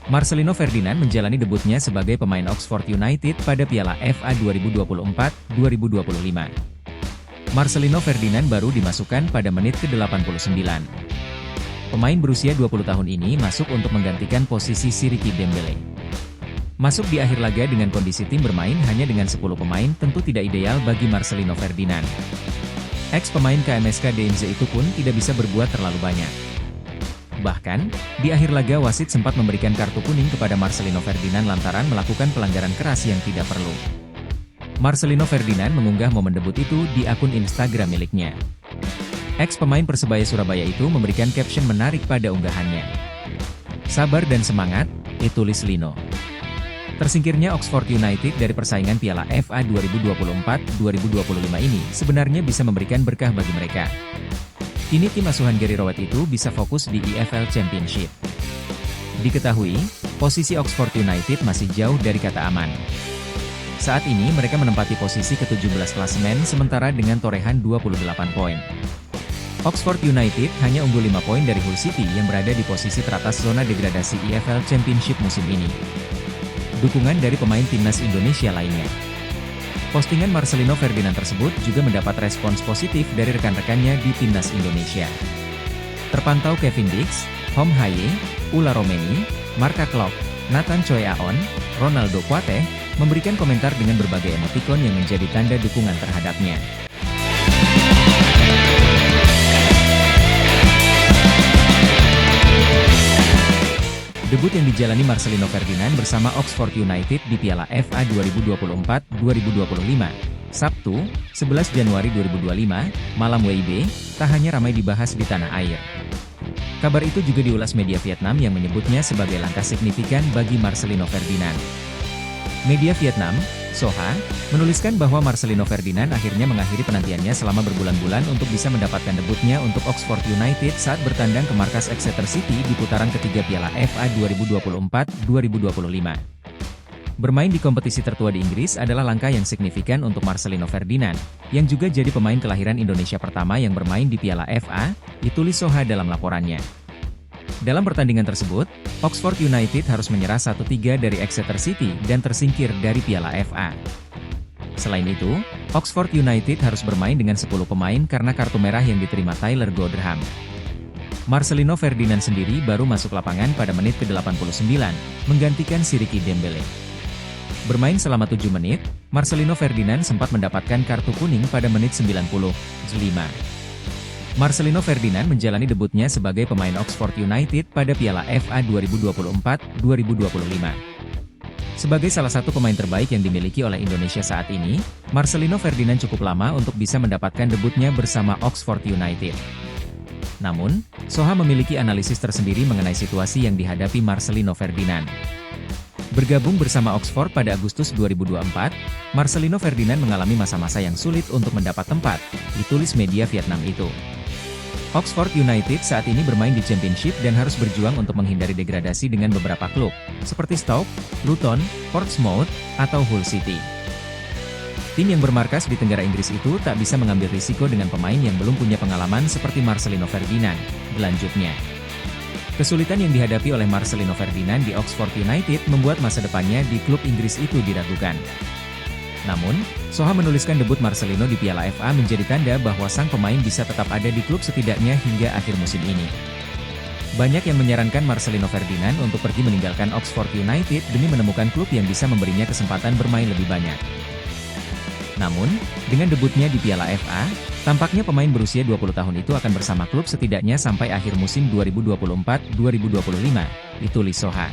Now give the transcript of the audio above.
Marcelino Ferdinand menjalani debutnya sebagai pemain Oxford United pada Piala FA 2024-2025. Marcelino Ferdinand baru dimasukkan pada menit ke-89. Pemain berusia 20 tahun ini masuk untuk menggantikan posisi Siriki Dembele. Masuk di akhir laga dengan kondisi tim bermain hanya dengan 10 pemain tentu tidak ideal bagi Marcelino Ferdinand. Ex-pemain KMSK DMZ itu pun tidak bisa berbuat terlalu banyak. Bahkan, di akhir laga wasit sempat memberikan kartu kuning kepada Marcelino Ferdinand lantaran melakukan pelanggaran keras yang tidak perlu. Marcelino Ferdinand mengunggah momen debut itu di akun Instagram miliknya. Ex-pemain Persebaya Surabaya itu memberikan caption menarik pada unggahannya. "Sabar dan semangat," tulis Lino. Tersingkirnya Oxford United dari persaingan Piala FA 2024-2025 ini sebenarnya bisa memberikan berkah bagi mereka. Kini tim asuhan Gary Rowett itu bisa fokus di EFL Championship. Diketahui, posisi Oxford United masih jauh dari kata aman. Saat ini mereka menempati posisi ke-17 klasemen sementara dengan torehan 28 poin. Oxford United hanya unggul 5 poin dari Hull City yang berada di posisi teratas zona degradasi EFL Championship musim ini. Dukungan dari pemain timnas Indonesia lainnya. Postingan Marcelino Ferdinand tersebut juga mendapat respons positif dari rekan-rekannya di timnas Indonesia. Terpantau Kevin Dix, Hom Haye, Ula Romeni, Marka Klok, Nathan Choi Aon, Ronaldo Kuate, memberikan komentar dengan berbagai emotikon yang menjadi tanda dukungan terhadapnya. Debut yang dijalani Marcelino Ferdinand bersama Oxford United di Piala FA 2024-2025, Sabtu, 11 Januari 2025, malam WIB, tak hanya ramai dibahas di tanah air. Kabar itu juga diulas media Vietnam yang menyebutnya sebagai langkah signifikan bagi Marcelino Ferdinand. Media Vietnam, Soha, menuliskan bahwa Marcelino Ferdinand akhirnya mengakhiri penantiannya selama berbulan-bulan untuk bisa mendapatkan debutnya untuk Oxford United saat bertandang ke markas Exeter City di putaran ketiga Piala FA 2024-2025. Bermain di kompetisi tertua di Inggris adalah langkah yang signifikan untuk Marcelino Ferdinand, yang juga jadi pemain kelahiran Indonesia pertama yang bermain di Piala FA, ditulis Soha dalam laporannya. Dalam pertandingan tersebut, Oxford United harus menyerah 1-3 dari Exeter City dan tersingkir dari Piala FA. Selain itu, Oxford United harus bermain dengan 10 pemain karena kartu merah yang diterima Tyler Godderham. Marcelino Ferdinand sendiri baru masuk lapangan pada menit ke-89, menggantikan Siriki Dembele. Bermain selama 7 menit, Marcelino Ferdinand sempat mendapatkan kartu kuning pada menit 95. Marcelino Ferdinand menjalani debutnya sebagai pemain Oxford United pada Piala FA 2024-2025. Sebagai salah satu pemain terbaik yang dimiliki oleh Indonesia saat ini, Marcelino Ferdinand cukup lama untuk bisa mendapatkan debutnya bersama Oxford United. Namun, Soha memiliki analisis tersendiri mengenai situasi yang dihadapi Marcelino Ferdinand. Bergabung bersama Oxford pada Agustus 2024, Marcelino Ferdinand mengalami masa-masa yang sulit untuk mendapat tempat, ditulis media Vietnam itu. Oxford United saat ini bermain di Championship dan harus berjuang untuk menghindari degradasi dengan beberapa klub, seperti Stoke, Luton, Portsmouth, atau Hull City. Tim yang bermarkas di Tenggara Inggris itu tak bisa mengambil risiko dengan pemain yang belum punya pengalaman seperti Marcelino Ferdinand, lanjutnya. Kesulitan yang dihadapi oleh Marcelino Ferdinand di Oxford United membuat masa depannya di klub Inggris itu diragukan. Namun, Soha menuliskan debut Marcelino di Piala FA menjadi tanda bahwa sang pemain bisa tetap ada di klub setidaknya hingga akhir musim ini. Banyak yang menyarankan Marcelino Ferdinand untuk pergi meninggalkan Oxford United demi menemukan klub yang bisa memberinya kesempatan bermain lebih banyak. Namun, dengan debutnya di Piala FA, tampaknya pemain berusia 20 tahun itu akan bersama klub setidaknya sampai akhir musim 2024-2025, ditulis Soha.